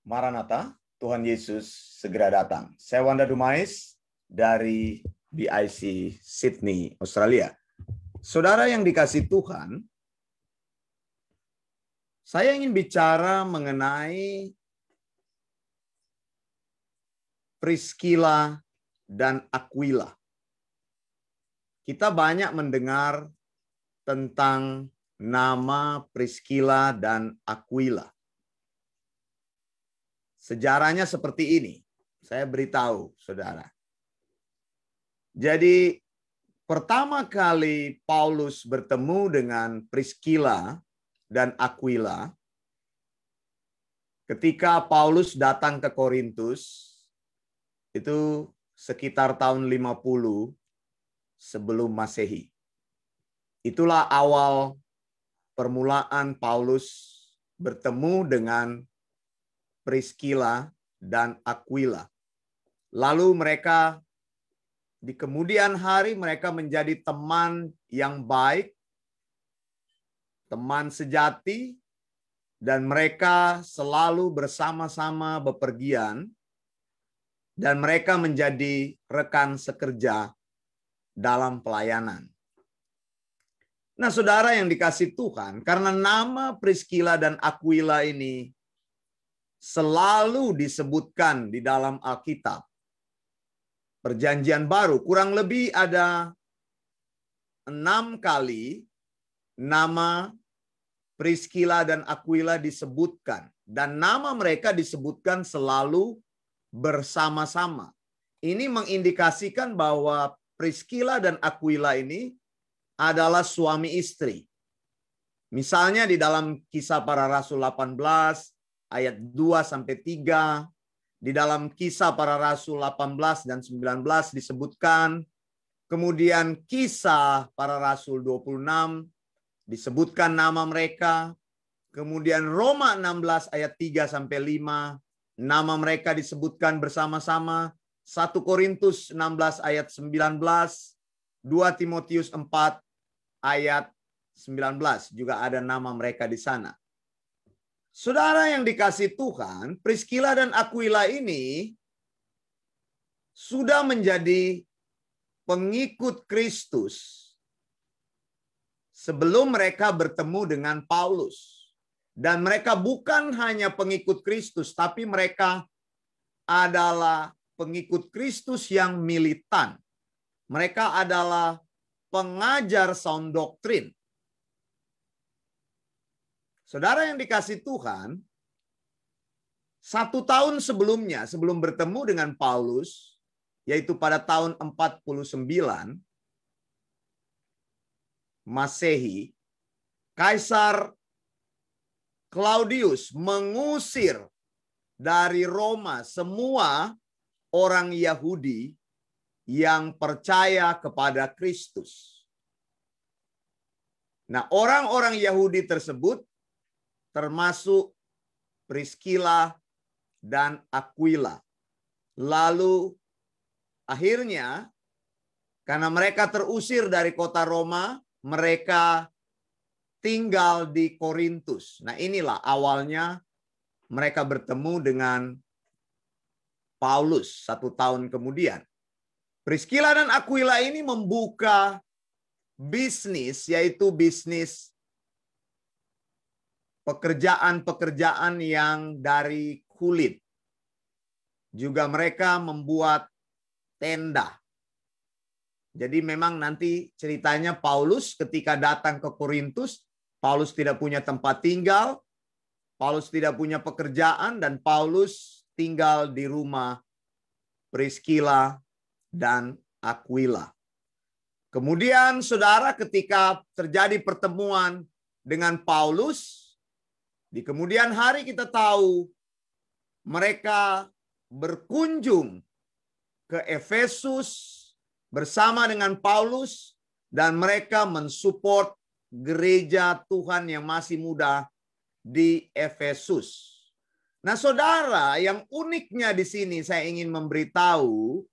Maranatha, Tuhan Yesus segera datang. Saya Wanda Dumais dari BIC Sydney, Australia. Saudara yang dikasihi Tuhan, saya ingin bicara mengenai Priscilla dan Aquila. Kita banyak mendengar tentang nama Priscilla dan Aquila. Sejarahnya seperti ini. Saya beritahu, saudara. Jadi, pertama kali Paulus bertemu dengan Priscilla dan Aquila, ketika Paulus datang ke Korintus, itu sekitar tahun 50 sebelum Masehi. Itulah awal permulaan Paulus bertemu dengan Priscilla dan Aquila. Lalu mereka di kemudian hari mereka menjadi teman yang baik, teman sejati, dan mereka selalu bersama-sama bepergian, dan mereka menjadi rekan sekerja dalam pelayanan. Nah, saudara yang dikasihi Tuhan, karena nama Priscilla dan Aquila ini selalu disebutkan di dalam Alkitab, Perjanjian Baru, kurang lebih ada 6 kali nama Priscilla dan Aquila disebutkan. Dan nama mereka disebutkan selalu bersama-sama. Ini mengindikasikan bahwa Priscilla dan Aquila ini adalah suami istri. Misalnya di dalam Kisah Para Rasul 18 ayat 2-3, di dalam Kisah Para Rasul 18 dan 19 disebutkan, kemudian Kisah Para Rasul 26 disebutkan nama mereka, kemudian Roma 16 ayat 3-5, nama mereka disebutkan bersama-sama, 1 Korintus 16 ayat 19, 2 Timotius 4 ayat 19 juga ada nama mereka di sana. Saudara yang dikasihi Tuhan, Priscilla dan Aquila ini sudah menjadi pengikut Kristus sebelum mereka bertemu dengan Paulus. Dan mereka bukan hanya pengikut Kristus, tapi mereka adalah pengikut Kristus yang militan. Mereka adalah pengajar sound doktrin. Saudara yang dikasihi Tuhan, 1 tahun sebelumnya, sebelum bertemu dengan Paulus, yaitu pada tahun 49 Masehi, Kaisar Claudius mengusir dari Roma semua orang Yahudi yang percaya kepada Kristus. Nah, orang-orang Yahudi tersebut termasuk Priscilla dan Aquila. Lalu akhirnya karena mereka terusir dari kota Roma, mereka tinggal di Korintus. Nah, inilah awalnya mereka bertemu dengan Paulus 1 tahun kemudian. Priscilla dan Aquila ini membuka bisnis, yaitu bisnis pekerjaan-pekerjaan yang dari kulit. Juga mereka membuat tenda. Jadi memang nanti ceritanya Paulus ketika datang ke Korintus, Paulus tidak punya tempat tinggal, Paulus tidak punya pekerjaan, dan Paulus tinggal di rumah Priscilla dan Aquila. Kemudian saudara, ketika terjadi pertemuan dengan Paulus, di kemudian hari kita tahu mereka berkunjung ke Efesus bersama dengan Paulus dan mereka mensupport gereja Tuhan yang masih muda di Efesus. Nah, saudara, yang uniknya di sini saya ingin memberitahu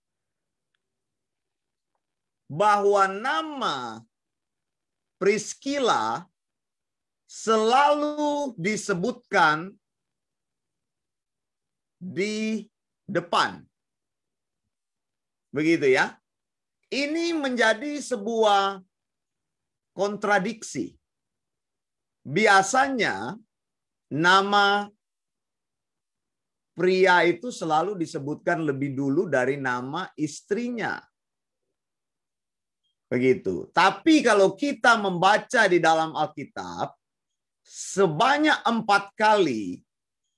bahwa nama Priscilla selalu disebutkan di depan. Begitu ya. Ini menjadi sebuah kontradiksi. Biasanya nama pria itu selalu disebutkan lebih dulu dari nama istrinya. Begitu. Tapi kalau kita membaca di dalam Alkitab, sebanyak 4 kali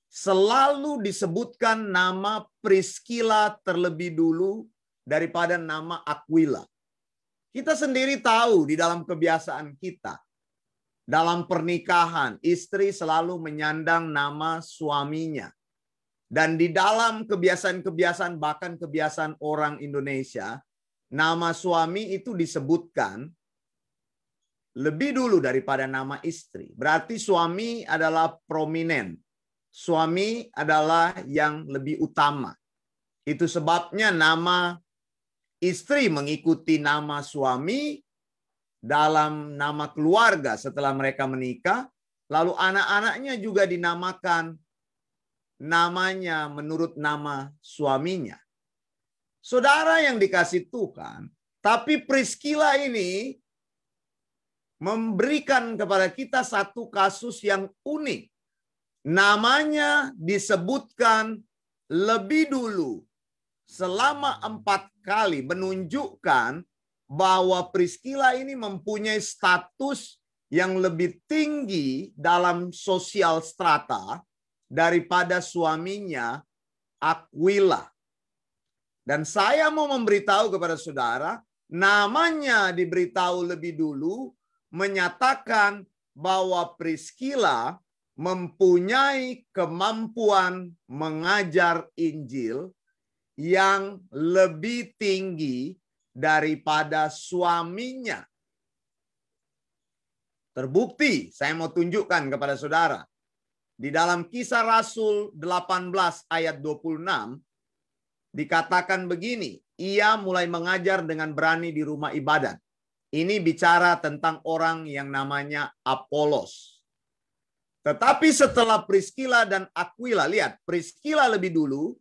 selalu disebutkan nama Priskila terlebih dulu daripada nama Aquila. Kita sendiri tahu di dalam kebiasaan kita, dalam pernikahan, istri selalu menyandang nama suaminya. Dan di dalam kebiasaan-kebiasaan, bahkan kebiasaan orang Indonesia, nama suami itu disebutkan lebih dulu daripada nama istri. Berarti suami adalah prominent. Suami adalah yang lebih utama. Itu sebabnya nama istri mengikuti nama suami dalam nama keluarga setelah mereka menikah. Lalu anak-anaknya juga dinamakan namanya menurut nama suaminya. Saudara yang dikasih Tuhan, tapi Priskila ini memberikan kepada kita satu kasus yang unik. Namanya disebutkan lebih dulu selama 4 kali, menunjukkan bahwa Priskila ini mempunyai status yang lebih tinggi dalam sosial strata daripada suaminya Aquila. Dan saya mau memberitahu kepada saudara, namanya diberitahu lebih dulu, menyatakan bahwa Priskila mempunyai kemampuan mengajar Injil yang lebih tinggi daripada suaminya. Terbukti, saya mau tunjukkan kepada saudara. Di dalam Kisah Rasul 18 ayat 26, dikatakan begini, ia mulai mengajar dengan berani di rumah ibadat. Ini bicara tentang orang yang namanya Apolos. Tetapi setelah Priskila dan Aquila, lihat, Priskila lebih dulu,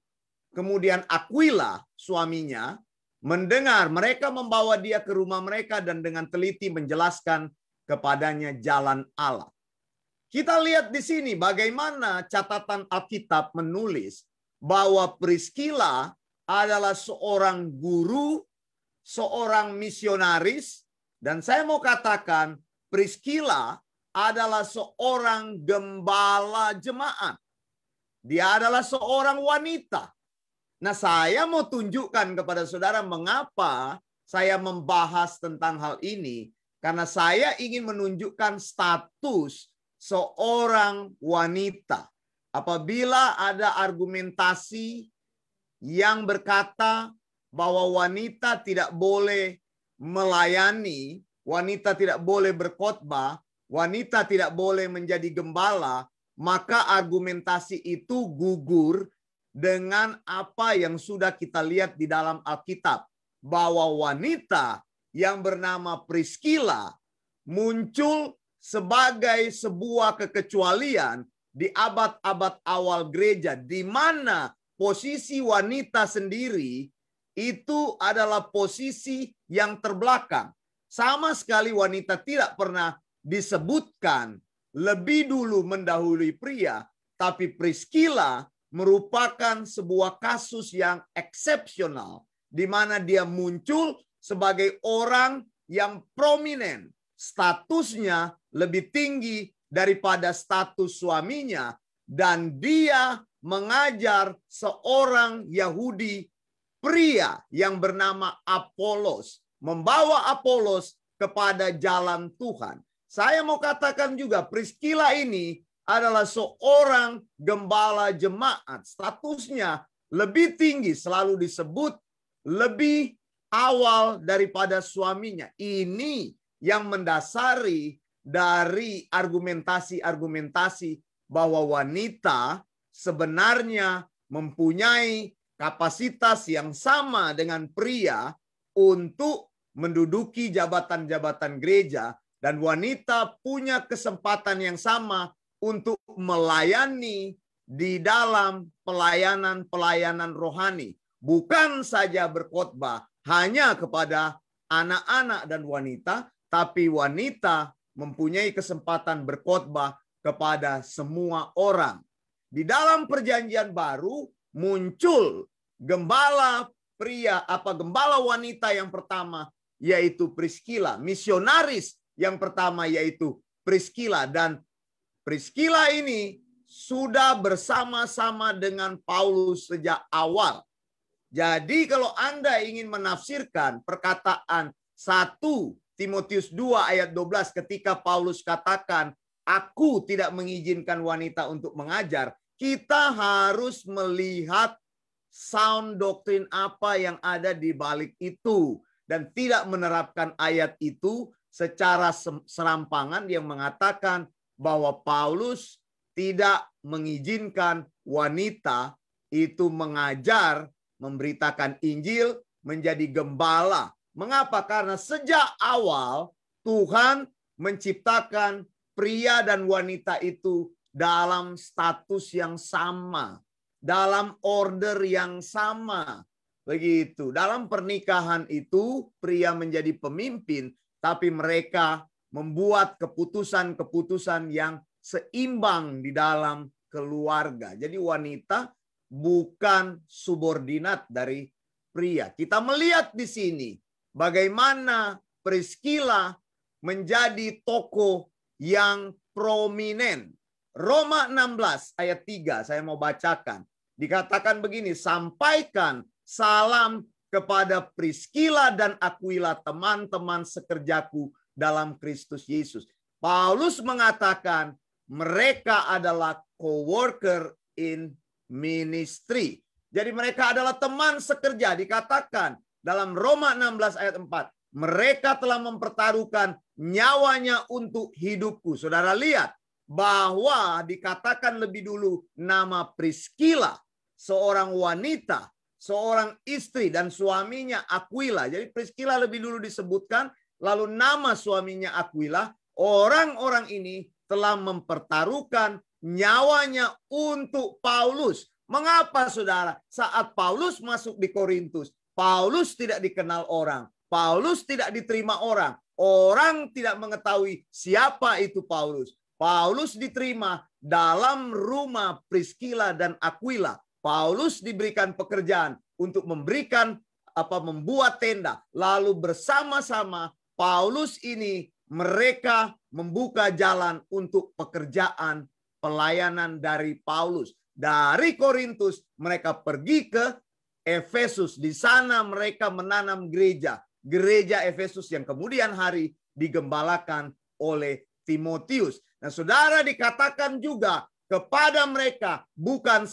kemudian Aquila suaminya, mendengar mereka membawa dia ke rumah mereka dan dengan teliti menjelaskan kepadanya jalan Allah. Kita lihat di sini bagaimana catatan Alkitab menulis bahwa Priskila adalah seorang guru, seorang misionaris, dan saya mau katakan Priskila adalah seorang gembala jemaat. Dia adalah seorang wanita. Nah, saya mau tunjukkan kepada saudara mengapa saya membahas tentang hal ini. Karena saya ingin menunjukkan status seorang wanita. Apabila ada argumentasi yang berkata bahwa wanita tidak boleh melayani, wanita tidak boleh berkhotbah, wanita tidak boleh menjadi gembala, maka argumentasi itu gugur dengan apa yang sudah kita lihat di dalam Alkitab. Bahwa wanita yang bernama Priskila muncul sebagai sebuah kekecualian di abad-abad awal gereja, di mana posisi wanita sendiri itu adalah posisi yang terbelakang. Sama sekali wanita tidak pernah disebutkan lebih dulu mendahului pria, tapi Priskila merupakan sebuah kasus yang eksepsional, di mana dia muncul sebagai orang yang prominent. Statusnya lebih tinggi daripada status suaminya, dan dia mengajar seorang Yahudi pria yang bernama Apolos, membawa Apolos kepada jalan Tuhan. Saya mau katakan juga Priskila ini adalah seorang gembala jemaat. Statusnya lebih tinggi, selalu disebut lebih awal daripada suaminya. Ini yang mendasari dari argumentasi-argumentasi bahwa wanita sebenarnya mempunyai kapasitas yang sama dengan pria untuk menduduki jabatan-jabatan gereja, dan wanita punya kesempatan yang sama untuk melayani di dalam pelayanan-pelayanan rohani. Bukan saja berkhotbah hanya kepada anak-anak dan wanita, tapi wanita mempunyai kesempatan berkhotbah kepada semua orang. Di dalam perjanjian baru muncul gembala pria, gembala wanita yang pertama, yaitu Priskila. Misionaris yang pertama yaitu Priskila. Dan Priskila ini sudah bersama-sama dengan Paulus sejak awal. Jadi kalau Anda ingin menafsirkan perkataan 1 Timotius 2 ayat 12 ketika Paulus katakan, aku tidak mengizinkan wanita untuk mengajar, kita harus melihat sound doktrin apa yang ada di balik itu. Dan tidak menerapkan ayat itu secara serampangan yang mengatakan bahwa Paulus tidak mengizinkan wanita itu mengajar, memberitakan Injil, menjadi gembala. Mengapa? Karena sejak awal Tuhan menciptakan pria dan wanita itu dalam status yang sama, dalam order yang sama. Begitu. Dalam pernikahan itu pria menjadi pemimpin, tapi mereka membuat keputusan-keputusan yang seimbang di dalam keluarga. Jadi wanita bukan subordinat dari pria. Kita melihat di sini bagaimana Priskila menjadi tokoh yang prominen. Roma 16 ayat 3 saya mau bacakan. Dikatakan begini, sampaikan salam kepada Priskila dan Aquila, teman-teman sekerjaku dalam Kristus Yesus. Paulus mengatakan mereka adalah co-worker in ministry. Jadi mereka adalah teman sekerja. Dikatakan dalam Roma 16 ayat 4, mereka telah mempertaruhkan nyawanya untuk hidupku. Saudara lihat bahwa dikatakan lebih dulu nama Priskila, seorang wanita, seorang istri, dan suaminya Aquila. Jadi Priskila lebih dulu disebutkan, lalu nama suaminya Aquila. Orang-orang ini telah mempertaruhkan nyawanya untuk Paulus. Mengapa saudara? Saat Paulus masuk di Korintus, Paulus tidak dikenal orang. Paulus tidak diterima orang. Orang tidak mengetahui siapa itu Paulus. Paulus diterima dalam rumah Priskila dan Aquila. Paulus diberikan pekerjaan untuk membuat tenda. Lalu bersama-sama Paulus ini mereka membuka jalan untuk pekerjaan pelayanan dari Paulus. Dari Korintus mereka pergi ke Efesus. Di sana mereka menanam gereja. Gereja Efesus yang kemudian hari digembalakan oleh Timotius. Nah, saudara, dikatakan juga kepada mereka, bukan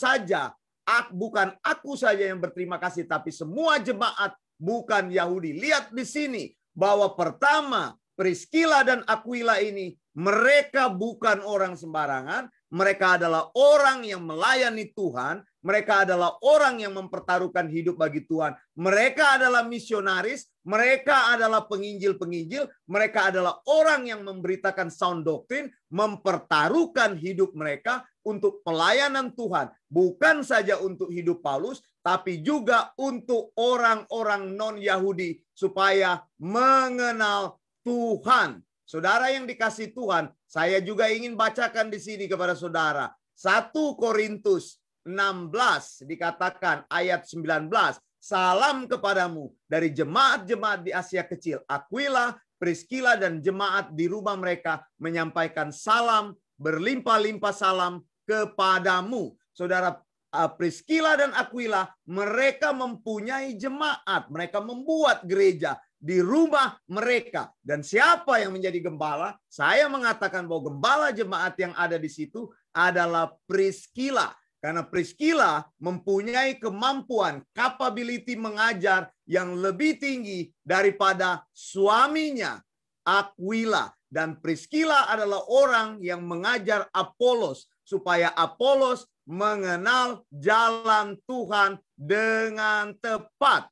aku saja yang berterima kasih, tapi semua jemaat bukan Yahudi. Lihat di sini bahwa pertama Priskila dan Aquila ini mereka bukan orang sembarangan, mereka adalah orang yang melayani Tuhan, mereka adalah orang yang mempertaruhkan hidup bagi Tuhan, mereka adalah misionaris, mereka adalah penginjil-penginjil, mereka adalah orang yang memberitakan sound doktrin, mempertaruhkan hidup mereka untuk pelayanan Tuhan, bukan saja untuk hidup Paulus, tapi juga untuk orang-orang non-Yahudi supaya mengenal Tuhan. Saudara yang dikasih Tuhan, saya juga ingin bacakan di sini kepada saudara. 1 Korintus 16 dikatakan ayat 19. Salam kepadamu dari jemaat-jemaat di Asia Kecil. Aquila, Priskila, dan jemaat di rumah mereka menyampaikan salam, berlimpah-limpah salam kepadamu. Saudara, Priskila dan Aquila, mereka mempunyai jemaat. Mereka membuat gereja di rumah mereka. Dan siapa yang menjadi gembala? Saya mengatakan bahwa gembala jemaat yang ada di situ adalah Priskila. Karena Priskila mempunyai kemampuan, capability mengajar yang lebih tinggi daripada suaminya Aquila. Dan Priskila adalah orang yang mengajar Apolos supaya Apolos mengenal jalan Tuhan dengan tepat.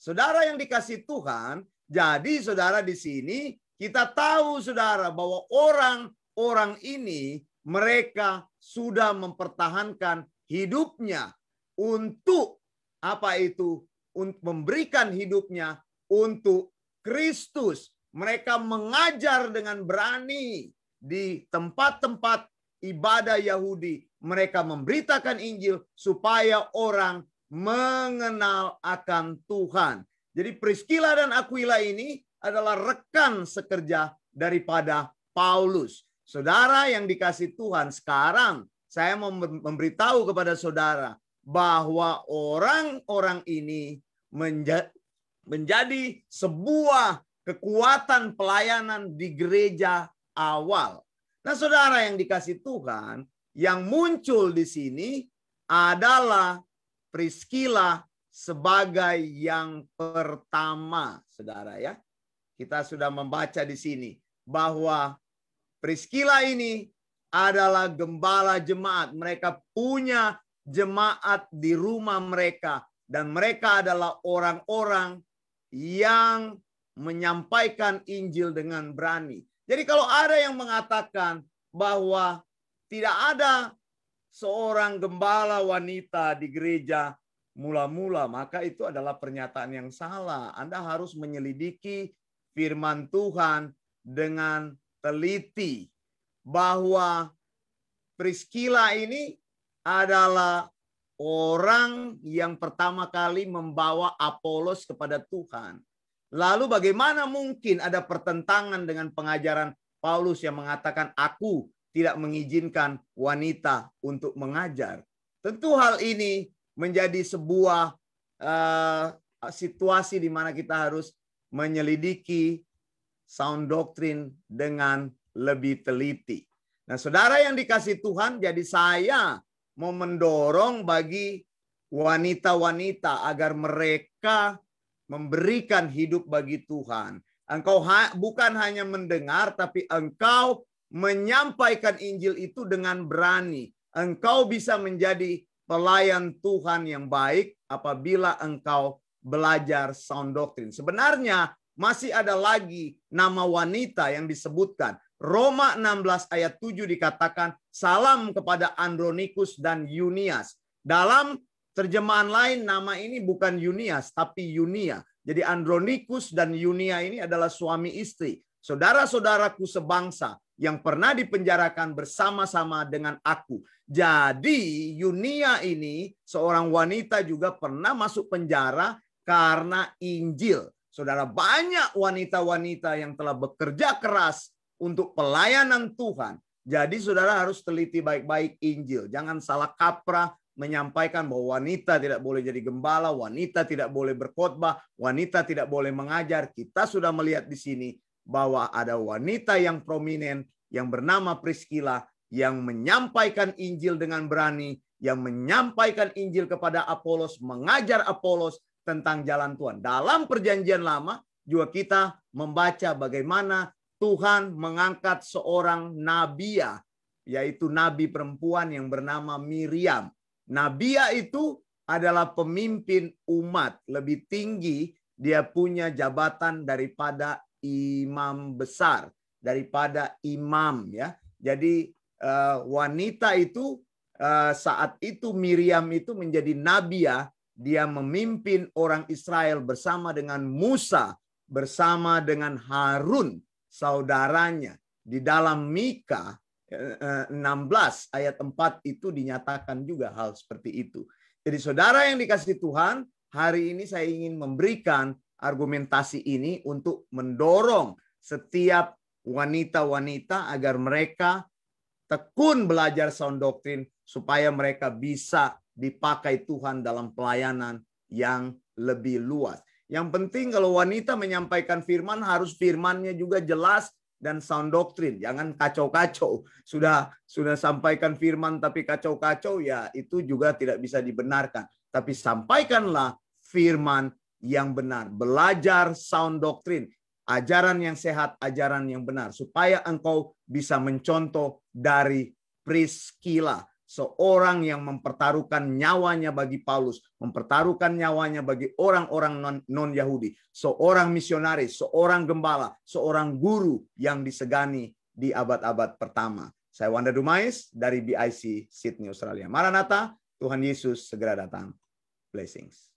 Saudara yang dikasih Tuhan, jadi saudara di sini kita tahu saudara bahwa orang-orang ini mereka sudah mempertahankan hidupnya untuk apa itu? Untuk memberikan hidupnya untuk Kristus. Mereka mengajar dengan berani di tempat-tempat ibadah Yahudi. Mereka memberitakan Injil supaya orang mengenal akan Tuhan. Jadi Priscilla dan Aquila ini adalah rekan sekerja daripada Paulus. Saudara yang dikasih Tuhan, sekarang saya mau memberitahu kepada saudara bahwa orang-orang ini menjadi sebuah kekuatan pelayanan di gereja awal. Nah, saudara yang dikasih Tuhan, yang muncul di sini adalah Priscilla sebagai yang pertama, saudara ya. Kita sudah membaca di sini bahwa Priscilla ini adalah gembala jemaat. Mereka punya jemaat di rumah mereka. Dan mereka adalah orang-orang yang menyampaikan Injil dengan berani. Jadi kalau ada yang mengatakan bahwa tidak ada seorang gembala wanita di gereja mula-mula, maka itu adalah pernyataan yang salah. Anda harus menyelidiki firman Tuhan dengan teliti bahwa Priscilla ini adalah orang yang pertama kali membawa Apolos kepada Tuhan. Lalu bagaimana mungkin ada pertentangan dengan pengajaran Paulus yang mengatakan aku tidak mengizinkan wanita untuk mengajar? Tentu hal ini menjadi sebuah situasi di mana kita harus menyelidiki sound doctrine dengan lebih teliti. Nah, saudara yang dikasih Tuhan, jadi saya mau mendorong bagi wanita-wanita agar mereka memberikan hidup bagi Tuhan. Engkau bukan hanya mendengar, tapi engkau menyampaikan Injil itu dengan berani. Engkau bisa menjadi pelayan Tuhan yang baik apabila engkau belajar sound doctrine. Sebenarnya masih ada lagi nama wanita yang disebutkan. Roma 16 ayat 7 dikatakan, salam kepada Andronikus dan Yunias. Dalam terjemahan lain nama ini bukan Yunias tapi Yunia. Jadi Andronikus dan Yunia ini adalah suami istri. Saudara-saudaraku sebangsa yang pernah dipenjarakan bersama-sama dengan aku. Jadi Yunia ini seorang wanita juga pernah masuk penjara karena Injil. Saudara, banyak wanita-wanita yang telah bekerja keras untuk pelayanan Tuhan. Jadi saudara harus teliti baik-baik Injil. Jangan salah kaprah menyampaikan bahwa wanita tidak boleh jadi gembala, wanita tidak boleh berkhotbah, wanita tidak boleh mengajar. Kita sudah melihat di sini bahwa ada wanita yang prominent yang bernama Priscilla yang menyampaikan Injil dengan berani, yang menyampaikan Injil kepada Apolos, mengajar Apolos tentang jalan Tuhan. Dalam Perjanjian Lama juga kita membaca bagaimana Tuhan mengangkat seorang nabia, yaitu nabi perempuan yang bernama Miriam. Nabia itu adalah pemimpin umat. Lebih tinggi, dia punya jabatan daripada imam besar, daripada imam ya. Jadi wanita itu saat itu Miriam itu menjadi nabia, dia memimpin orang Israel bersama dengan Musa, bersama dengan Harun saudaranya. Di dalam Mika 16 ayat 4 itu dinyatakan juga hal seperti itu. Jadi saudara yang dikasihi Tuhan, hari ini saya ingin memberikan argumentasi ini untuk mendorong setiap wanita-wanita agar mereka tekun belajar sound doctrine supaya mereka bisa dipakai Tuhan dalam pelayanan yang lebih luas. Yang penting kalau wanita menyampaikan firman, harus firmannya juga jelas dan sound doctrine. Jangan kacau-kacau. Sudah sampaikan firman tapi kacau-kacau, ya itu juga tidak bisa dibenarkan. Tapi sampaikanlah firman yang benar. Belajar sound doctrine. Ajaran yang sehat, ajaran yang benar. Supaya engkau bisa mencontoh dari Priscilla. Seorang yang mempertaruhkan nyawanya bagi Paulus, mempertaruhkan nyawanya bagi orang-orang non-Yahudi, seorang misionaris, seorang gembala, seorang guru yang disegani di abad-abad pertama. Saya Wanda Dumais dari BIC Sydney, Australia. Maranatha, Tuhan Yesus segera datang. Blessings.